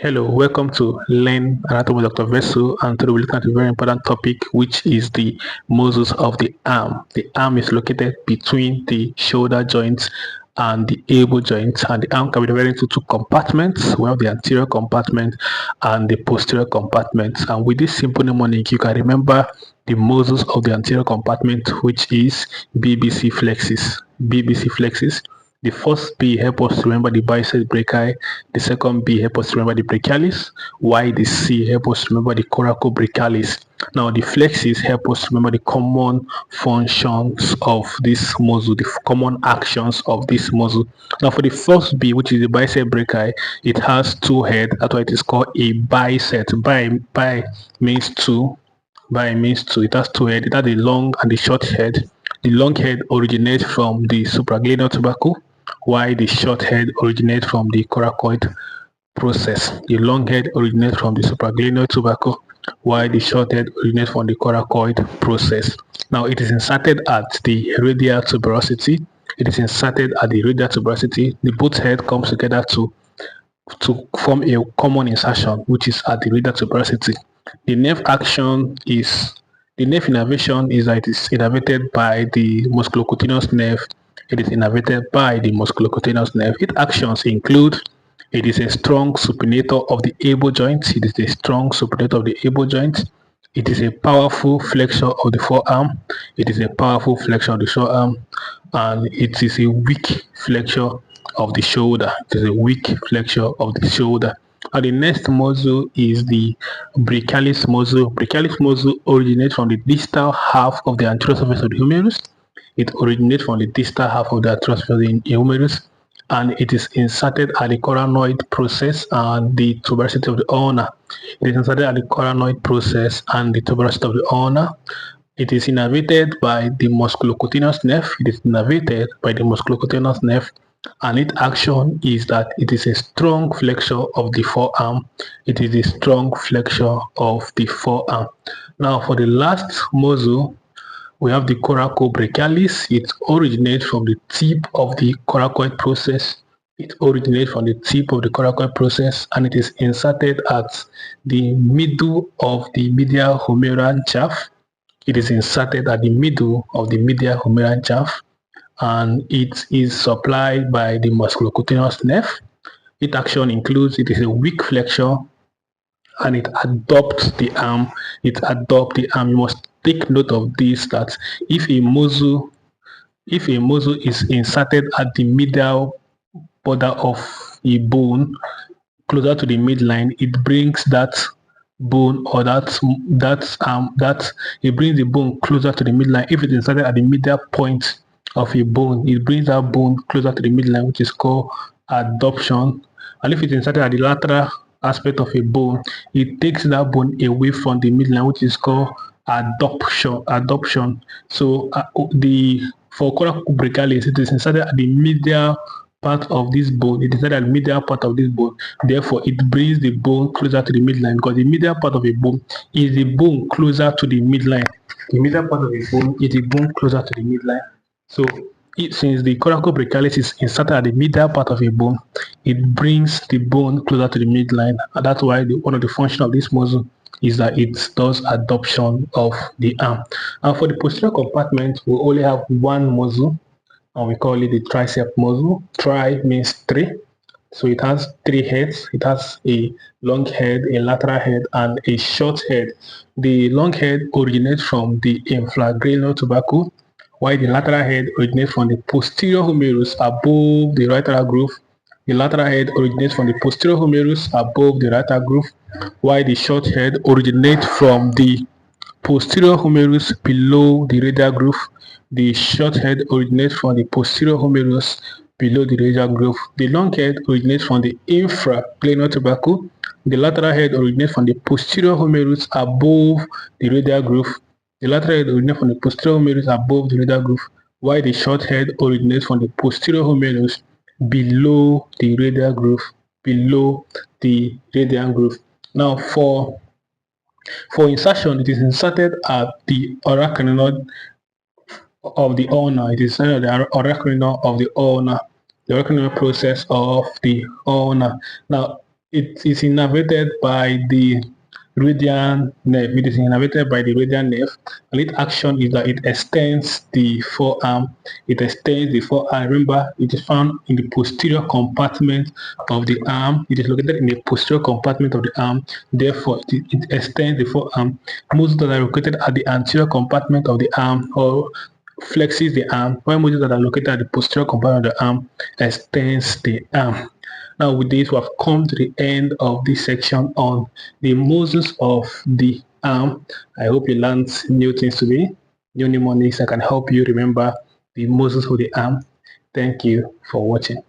Hello, welcome to Learn Anatomy with Dr. Vesu, and today we're looking at a very important topic, which is the muscles of the arm. The arm is located between the shoulder joints and the elbow joint, and the arm can be divided into two compartments. We have the anterior compartment and the posterior compartment. And with this simple mnemonic, you can remember the muscles of the anterior compartment, which is BBC flexus. BBC flexus. The first B help us to remember the biceps brachii, the second B help us to remember the brachialis, while the C help us to remember the coracobrachialis. Now the flexes help us to remember the common functions of this muscle, the common actions of this muscle. Now for the first B, which is the bicep brachii, it has two heads. That's why it is called a bicep. Bi means two. Bi means two. It has two heads. It has the long and the short head. The long head originates from the supraglenoid tubercle, while the short head originates from the coracoid process. The long head originates from the supraglenoid tubercle, while the short head originates from the coracoid process. Now, it is inserted at the radial tuberosity. It is inserted at the radial tuberosity. The both head comes together to form a common insertion, which is at the radial tuberosity. The nerve action is the nerve innervation is that it is innervated by the musculocutaneous nerve. It is innervated by the musculocutaneous nerve. Its actions include: it is a strong supinator of the elbow joint. It is a strong supinator of the elbow joint. It is a powerful flexor of the forearm. It is a powerful flexor of the forearm, and it is a weak flexor of the shoulder. It is a weak flexor of the shoulder. And the next muscle is the brachialis muscle. Brachialis muscle originates from the distal half of the anterior surface of the humerus. It originates from the distal half of the anterior surface of the humerus, and it is inserted at the coronoid process and the tuberosity of the ulna. It is inserted at the coronoid process and the tuberosity of the ulna. It is innervated by the musculocutaneous nerve. It is innervated by the musculocutaneous nerve, and its action is that it is a strong flexor of the forearm. It is a strong flexor of the forearm. Now, for the last muscle, we have the Coracobrachialis. It originates from the tip of the coracoid process. It originates from the tip of the coracoid process, and it is inserted at the middle of the medial humeral shaft. It is inserted at the middle of the medial humeral shaft, and it is supplied by the musculocutaneous nerve. Its action includes: it is a weak flexor, and it adopts the arm. It adopts the arm. You must take note of this, that if a muscle is inserted at the medial border of a bone closer to the midline, it brings that bone, or that it brings the bone closer to the midline. If it is inserted at the medial point of a bone, it brings that bone closer to the midline, which is called adoption. And if it is inserted at the lateral aspect of a bone, it takes that bone away from the midline, which is called adoption. So the for coracobrachialis, it is inserted at the medial part of this bone. It is inserted at the medial part of this bone. Therefore, it brings the bone closer to the midline, because the medial part of a bone is the bone closer to the midline. The medial part of a bone is the bone closer to the midline. So since the coracobrachialis is inserted at the medial part of a bone, it brings the bone closer to the midline, and that's why one of the functions of this muscle is that it does adoption of the arm. And for the posterior compartment, we only have one muscle, and we call it the tricep muscle. Tri means three. So it has three heads. It has a long head, a lateral head, and a short head. The long head originates from the infraglenoid tubercle, while the lateral head originates from the posterior humerus above the right atrial groove. The lateral head originates from the posterior humerus above the right atrial groove, while the short head originates from the posterior humerus below the radial groove. The short head originates from the posterior humerus below the radial groove. The long head originates from the infraglenoid tubercle. The lateral head originates from the posterior humerus above the radial groove. The lateral head originates from the posterior humerus above the radial groove, while the short head originates from the posterior humerus below the radial groove. Below the radial groove. Now, for insertion, it is inserted at the orecranon of the ulna. It is inserted at the orecranon of the ulna, the orecranon process of the ulna. Now, It is innervated by the radial nerve. It is innervated by the radial nerve, and its action is that it extends the forearm. It extends the forearm. Remember, it is found in the posterior compartment of the arm. It is located in the posterior compartment of the arm. Therefore, it extends the forearm. Muscles that are located at the anterior compartment of the arm or flexes the arm, while muscles that are located at the posterior compartment of the arm extends the arm. Now, with this, we have come to the end of this section on the muscles of the arm. I hope you learned new things today, new mnemonics that can help you remember the muscles of the arm. Thank you for watching.